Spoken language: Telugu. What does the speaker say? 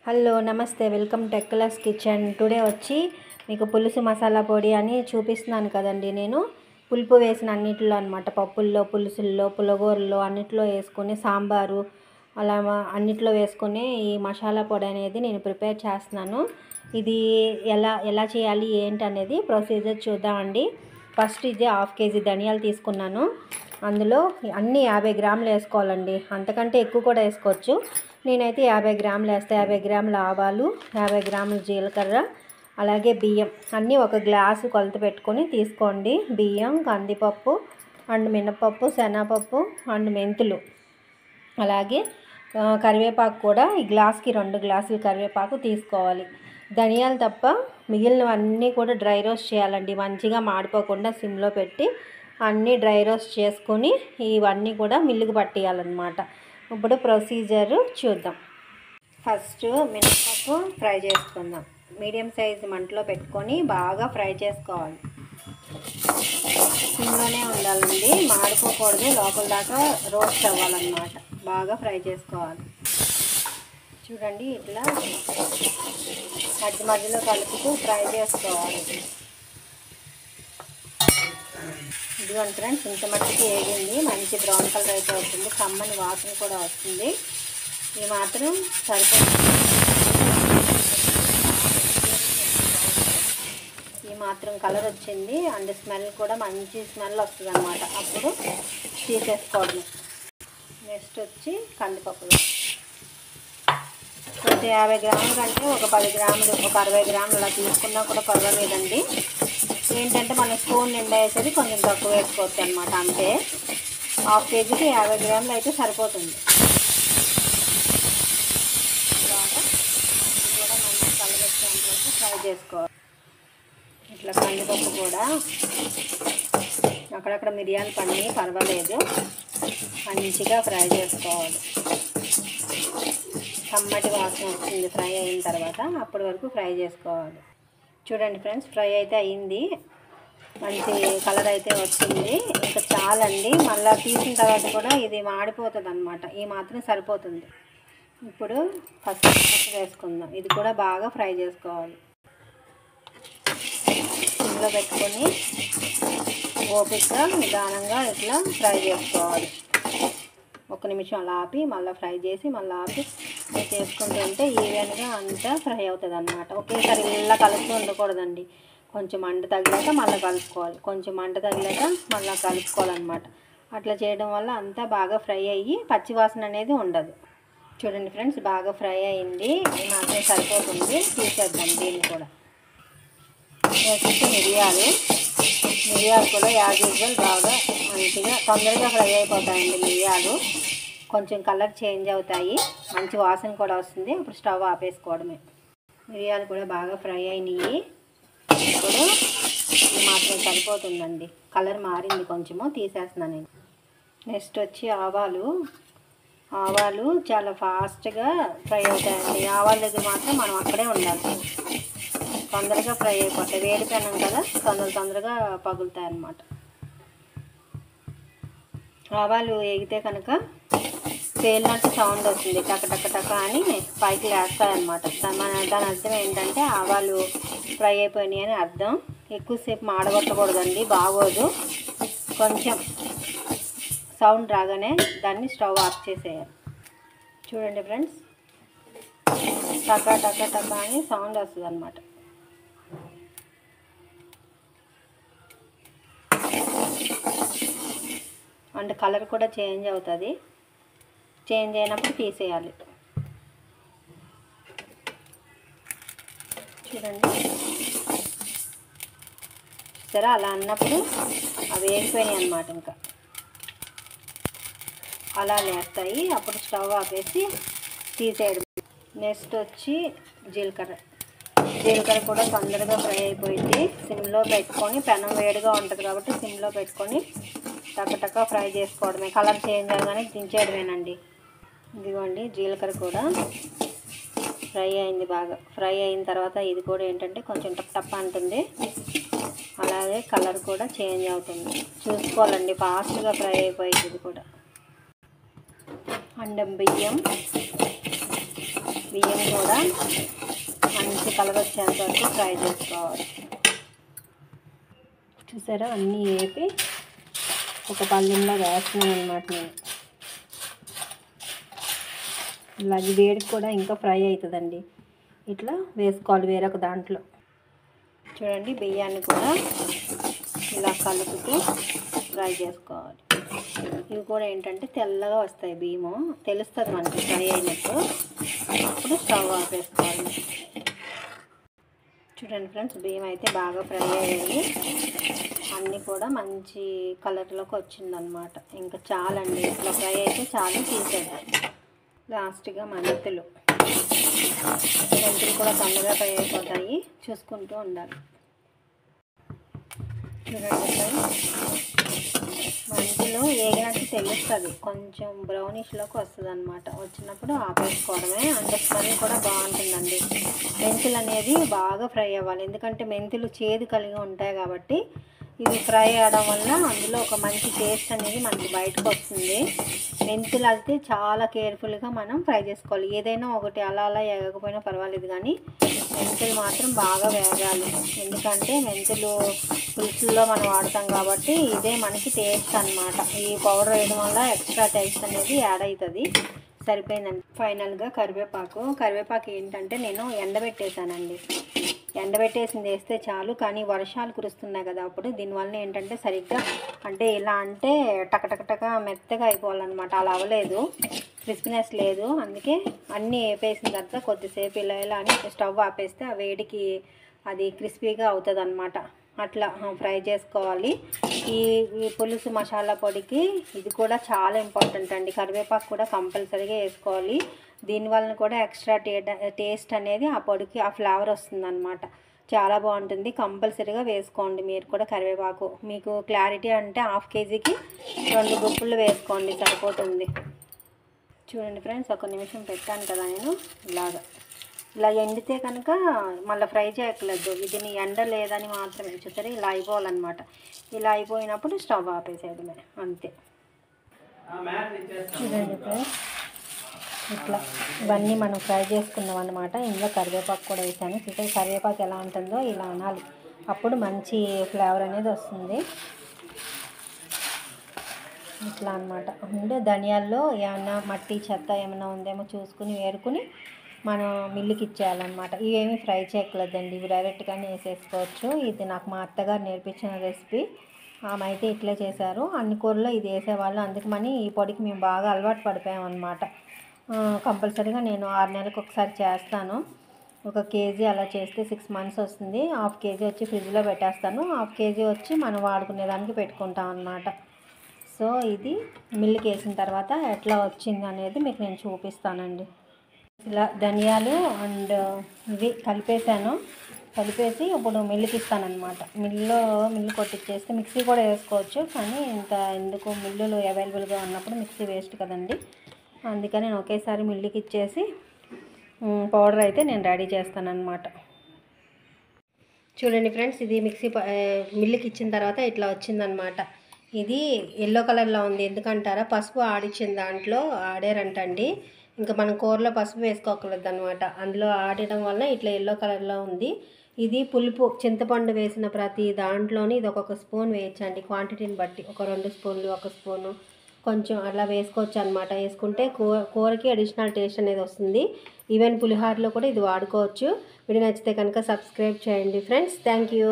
హలో నమస్తే వెల్కమ్ టు టెక్కలాస్ కిచెన్. టుడే వచ్చి మీకు పులుసు మసాలా పొడి అని చూపిస్తున్నాను కదండి. నేను పులుపు వేసిన అన్నిటిలో అనమాట, పప్పుల్లో, పులుసుల్లో, పులగూరల్లో అన్నిట్లో వేసుకొని, సాంబారు అలా అన్నిట్లో వేసుకొని ఈ మసాలా పొడి అనేది నేను ప్రిపేర్ చేస్తున్నాను. ఇది ఎలా చేయాలి ఏంటి అనేది ప్రొసీజర్ చూద్దామండి. ఫస్ట్ ఇది 1/2 kg ధనియాలు తీసుకున్నాను. అందులో అన్నీ 50 గ్రాములు వేసుకోవాలండి, అంతకంటే ఎక్కువ కూడా వేసుకోవచ్చు. నేనైతే 50 గ్రాములు వేస్తాను. 50 గ్రాముల ఆవాలు, 50 గ్రాముల జీలకర్ర, అలాగే బియ్యం అన్నీ ఒక గ్లాసు కొలత పెట్టుకొని తీసుకోండి. బియ్యం, కందిపప్పు అండ్ మినపప్పు, శనగపప్పు అండ్ మెంతులు, అలాగే కరివేపాకు కూడా ఈ గ్లాస్కి 2 గ్లాసులు కరివేపాకు తీసుకోవాలి. ధనియాలు తప్ప మిగిలినవన్నీ కూడా డ్రై రోస్ట్ చేయాలండి, మంచిగా మాడిపోకుండా సిమ్లో పెట్టి అన్నీ డ్రై రోస్ట్ చేసుకొని ఇవన్నీ కూడా మిల్లుకు పట్టేయాలన్నమాట. ఇప్పుడు ప్రొసీజర్ చూద్దాం. ఫస్ట్ మినపప్పు ఫ్రై చేసుకుందాం. మీడియం సైజు మంటలో పెట్టుకొని బాగా ఫ్రై చేసుకోవాలి. సిమ్లోనే ఉండాలండి, మాడిపోకూడదు, లోపల దాకా రోస్ట్ అవ్వాలన్నమాట. బాగా ఫ్రై చేసుకోవాలి. చూడండి, ఇట్లా మధ్యలో కలుపుతూ ఫ్రై చేసుకోవాలి. ఇదిగోండి ఫ్రెండ్స్, ఇంత మట్టికి వేగింది, మంచి బ్రౌన్ కలర్ అయితే వస్తుంది, కమ్మని వాసన కూడా వస్తుంది. ఇది మాత్రం సరిపోతుంది. ఈ మాత్రం కలర్ వచ్చింది అండ్ స్మెల్ కూడా మంచి స్మెల్ వస్తుంది అన్నమాట. అప్పుడు తీసేసుకోవడం. నెక్స్ట్ వచ్చి కందిపప్పు. కొంచెం 50 గ్రాముల కంటే ఒక 10 గ్రాములు, ఒక 60 గ్రాములు అలా తీసుకున్నా కూడా పర్వాలేదండి. ఏంటంటే మన స్పూన్ నిండా వేసేది కొంచెం తక్కువ వేసుకోవచ్చు అనమాట. అంతే, 1/2 kgకి 50 గ్రాములు అయితే సరిపోతుంది. బాగా ఇది కూడా మంచి కలర్ వచ్చేంత వరకు ఫ్రై చేసుకోవాలి. ఇట్లా కందిపప్పు కూడా అక్కడక్కడ మిరియాలు పని పర్వాలేదు, మంచిగా ఫ్రై చేసుకోవాలి. కమ్మటి వాసన వస్తుంది ఫ్రై అయిన తర్వాత, అప్పటి వరకు ఫ్రై చేసుకోవాలి. చూడండి ఫ్రెండ్స్, ఫ్రై అయితే అయింది, మంచి కలర్ అయితే వచ్చింది. ఇంకా చాలండి, మళ్ళీ తీసిన తర్వాత కూడా ఇది మాడిపోతుంది అన్నమాట. ఈ మాత్రం సరిపోతుంది. ఇప్పుడు ఫస్ట్ వేసుకుందాం. ఇది కూడా బాగా ఫ్రై చేసుకోవాలి. ఇందులో పెట్టుకొని ఓపికగా నిదానంగా ఇట్లా ఫ్రై చేసుకోవాలి. 1 నిమిషం అలా ఆపి మళ్ళీ ఫ్రై చేసి మళ్ళీ ఆపి చేసుకుంటూ ఉంటే ఈవెన్గా అంతా ఫ్రై అవుతుంది అన్నమాట. ఒకేసారి ఇలా కలుపుతూ ఉండకూడదండి. కొంచెం మంట తగిలాక మళ్ళీ కలుపుకోవాలి, కొంచెం మంట తగిలాక మళ్ళీ కలుపుకోవాలన్నమాట. అట్లా చేయడం వల్ల అంతా బాగా ఫ్రై అయ్యి పచ్చివాసన అనేది ఉండదు. చూడండి ఫ్రెండ్స్, బాగా ఫ్రై అయింది, మాత్రం సరిపోతుంది. తీసేద్దాం దీన్ని కూడా. నెక్స్ట్ మిరియాలు కూడా యాజ్ యూజువల్ బాగా మంచిగా తొందరగా ఫ్రై అయిపోతాయండి. మిరియాలు కొంచెం కలర్ చేంజ్ అవుతాయి, మంచి వాసన కూడా వస్తుంది. అప్పుడు స్టవ్ ఆపేసుకోవడమే. మిరియాలు కూడా బాగా ఫ్రై అయినాయి. ఇప్పుడు ఇది మాత్రం సరిపోతుందండి, కలర్ మారింది కొంచెము, తీసేస్తున్నాను నేను. నెక్స్ట్ వచ్చి ఆవాలు చాలా ఫాస్ట్గా ఫ్రై అవుతాయండి. ఆవాల దగ్గర మాత్రం మనం అక్కడే ఉండాలి, తొందరగా ఫ్రై అయిపోతాయి. వేడిపోయినాం కదా, తొందరగా పగులుతాయి అన్నమాట. ఆవాలు వేగితే కనుక పేలినట్టు సౌండ్ వస్తుంది, టక అని పైకి లేస్తాయన్నమాట. దాని అర్థం ఏంటంటే ఆవాలు ఫ్రై అయిపోయినాయి అని అర్థం. ఎక్కువసేపు మాడగొట్టకూడదండి, బాగోదు. కొంచెం సౌండ్ రాగానే దాన్ని స్టవ్ ఆఫ్ చేసేయాలి. చూడండి ఫ్రెండ్స్, టక అని సౌండ్ వస్తుంది అన్నమాట. అండ్ కలర్ కూడా చేంజ్ అవుతుంది. చేంజ్ అయినప్పుడు తీసేయాలి. చూడండి సరే, అలా అన్నప్పుడు అవి వేగిపోయినాయి అన్నమాట. ఇంకా అలా లేస్తాయి, అప్పుడు స్టవ్ ఆపేసి తీసేయడం. నెక్స్ట్ వచ్చి జీలకర్ర కూడా తొందరగా ఫ్రై అయిపోయింది. సిమ్లో పెట్టుకొని, పెనం వేడిగా ఉంటుంది కాబట్టి సిమ్లో పెట్టుకొని టక ఫ్రై చేసుకోవడమే. కలర్ చేంజ్ అవ్వగానే దించేయడమేనండి. ఇదిగోండి, జీలకర్ర కూడా ఫ్రై అయింది. బాగా ఫ్రై అయిన తర్వాత ఇది కూడా ఏంటంటే కొంచెం టప్ అంటుంది, అలాగే కలర్ కూడా చేంజ్ అవుతుంది. చూసుకోవాలండి, ఫాస్ట్గా ఫ్రై అయిపోయింది ఇది కూడా. అండ్ బియ్యం బియ్యం కూడా మంచి కలర్ వచ్చేంత వరకు ఫ్రై చేసుకోవాలి. చూసారా, అన్నీ వేపి ఒక పళ్ళెంలో వేస్తున్నాను అనమాట నేను. ఇలా వేడికి కూడా ఇంకా ఫ్రై అవుతుందండి. ఇట్లా వేసుకోవాలి వేరొక దాంట్లో. చూడండి, బియ్యాన్ని కూడా ఇలా కలుపుతూ ఫ్రై చేసుకోవాలి. ఇవి కూడా ఏంటంటే తెల్లగా వస్తాయి బియ్యము, తెలుస్తుంది మనకి ఫ్రై అయినట్టు. అప్పుడు స్టవ్ ఆపేసుకోవాలి. చూడండి ఫ్రెండ్స్, బియ్యం అయితే బాగా ఫ్రై అయ్యాయి. అన్నీ కూడా మంచి కలర్లోకి వచ్చిందనమాట. ఇంకా చాలండి, ఇట్లా ఫ్రై అయితే చాలు, తీసేద్దాం. లాస్ట్గా మెంతులు కూడా తొందరగా ఫ్రై అయిపోతాయి, చూసుకుంటూ ఉండాలి. చూడండి ఫ్రెండ్స్, మెంతులు వేగినట్టు తెలుస్తుంది, కొంచెం బ్రౌనిష్లోకి వస్తుంది అనమాట. వచ్చినప్పుడు ఆపేసుకోవడమే. అంటే స్మెల్ కూడా బాగుంటుందండి. మెంతులు అనేది బాగా ఫ్రై అవ్వాలి, ఎందుకంటే మెంతులు చేదు కలిగి ఉంటాయి కాబట్టి ఇవి ఫ్రై అవ్వడం వల్ల అందులో ఒక మంచి టేస్ట్ అనేది మనకి బయటకు వస్తుంది. మెంతులు అయితే చాలా కేర్ఫుల్గా మనం ఫ్రై చేసుకోవాలి. ఏదైనా ఒకటి అలా అలా వేగకపోయినా పర్వాలేదు, కానీ మెంతులు మాత్రం బాగా వేగాలి. ఎందుకంటే మెంతులు పులుసుల్లో మనం వాడతాం కాబట్టి ఇదే మనకి టేస్ట్ అన్నమాట. ఈ పౌడర్ వేయడం వల్ల ఎక్స్ట్రా టేస్ట్ అనేది యాడ్ అవుతుంది. సరిపోయిందండి. ఫైనల్గా కరివేపాకు ఏంటంటే నేను ఎండబెట్టేసానండి. ఎండబెట్టేసింది వేస్తే చాలు, కానీ వర్షాలు కురుస్తున్నాయి కదా, అప్పుడు దీనివల్ల ఏంటంటే సరిగ్గా అంటే ఇలా అంటే టకటకటక మెత్తగా అయిపోవాలన్నమాట. అలా అవ్వలేదు, క్రిస్పీనెస్ లేదు. అందుకే అన్నీ వేపేసిన తర్వాత కొద్దిసేపు ఇలా ఇలా అని స్టవ్ ఆపేస్తే ఆ వేడికి అది క్రిస్పీగా అవుతుంది అన్నమాట. అట్లా ఫ్రై చేసుకోవాలి. ఈ పులుసు మసాలా పొడికి ఇది కూడా చాలా ఇంపార్టెంట్ అండి. కరివేపాకు కూడా కంపల్సరీగా వేసుకోవాలి. దీనివల్ల కూడా ఎక్స్ట్రా టేస్ట్ అనేది ఆ పొడికి ఆ ఫ్లేవర్ వస్తుందన్నమాట. చాలా బాగుంటుంది. కంపల్సరీగా వేసుకోండి మీరు కూడా కరివేపాకు. మీకు క్లారిటీ అంటే 1/2 కేజీకి 2 గుప్పులు వేసుకోండి, సరిపోతుంది. చూడండి ఫ్రెండ్స్, ఒక నిమిషం పెట్టాను కదా నేను. ఇలా ఎండితే కనుక మళ్ళీ ఫ్రై చేయట్లేదు, ఇది ఎండ లేదని మాత్రమే. చూసారా, ఇలా అయిపోవాలన్నమాట. ఇలా అయిపోయినప్పుడు స్టవ్ ఆపేసేయడమే, అంతే. చూడండి ఫ్రెండ్స్, ఇట్లా ఇవన్నీ మనం ఫ్రై చేసుకున్నాం అన్నమాట. ఇందులో కరివేపాకు కూడా వేసాను. చూస్తే కరివేపాకు ఎలా ఉంటుందో ఇలా అనాలి, అప్పుడు మంచి ఫ్లేవర్ అనేది వస్తుంది. ఇట్లా అన్నమాట. అంటే ధనియాల్లో ఏమన్నా మట్టి చెత్త ఏమైనా ఉందేమో చూసుకుని వేరుకుని మనం మిల్లుకి ఇచ్చేయాలన్నమాట. ఇవేమీ ఫ్రై చేయట్లేదండి, ఇవి డైరెక్ట్గానే వేసేసుకోవచ్చు. ఇది నాకు మా అత్తగారు నేర్పించిన రెసిపీ. ఆమె అయితే ఇట్లే చేశారు. అన్ని కూరల్లో ఇది వేసేవాళ్ళు, అందుకని ఈ పొడికి మేము బాగా అలవాటు పడిపోయామన్నమాట. కంపల్సరీగా నేను 6 నెలలకు ఒకసారి చేస్తాను. 1 కేజీ అలా చేస్తే 6 మంత్స్ వస్తుంది. 1/2 కేజీ వచ్చి ఫ్రిడ్జ్లో పెట్టేస్తాను, 1/2 కేజీ వచ్చి మనం వాడుకునేదానికి పెట్టుకుంటాం అన్నమాట. సో ఇది మిల్లుకి వేసిన తర్వాత ఎట్లా వచ్చింది అనేది మీకు నేను చూపిస్తానండి. ఇలా ధనియాలు అండ్ ఇవి కలిపేసి ఇప్పుడు మిల్లుకి ఇస్తానన్నమాట. మిల్లు కొట్టించేస్తే మిక్సీ కూడా వేసుకోవచ్చు, కానీ ఇంత ఎందుకు, మిల్లులు అవైలబుల్గా ఉన్నప్పుడు మిక్సీ వేస్ట్ కదండి. అందుకని నేను ఒకేసారి మిల్లుకి ఇచ్చేసి పౌడర్ అయితే నేను రెడీ చేస్తానన్నమాట. చూడండి ఫ్రెండ్స్, ఇది మిల్లుకి ఇచ్చిన తర్వాత ఇట్లా వచ్చిందనమాట. ఇది ఎల్లో కలర్లో ఉంది, ఎందుకంటారా, పసుపు ఆడిచ్చిన దాంట్లో ఆడారంటండి. ఇంకా మనం కూరలో పసుపు వేసుకోకూడదు అనమాట. అందులో ఆడడం వల్ల ఇట్లా ఎల్లో కలర్లో ఉంది. ఇది పులుపు చింతపండు వేసిన ప్రతి దాంట్లోని ఇది ఒక్కొక్క స్పూన్ వేయచ్చండి, క్వాంటిటీని బట్టి. ఒక 2 స్పూన్లు, 1 స్పూను కొంచెం అలా వేసుకోవచ్చు అనమాట. వేసుకుంటే కూరకి అడిషనల్ టేస్ట్ అనేది వస్తుంది. ఈవెన్ పులిహోరలో కూడా ఇది వాడుకోవచ్చు. వీడియో నచ్చితే కనుక సబ్స్క్రైబ్ చేయండి ఫ్రెండ్స్. Thank you.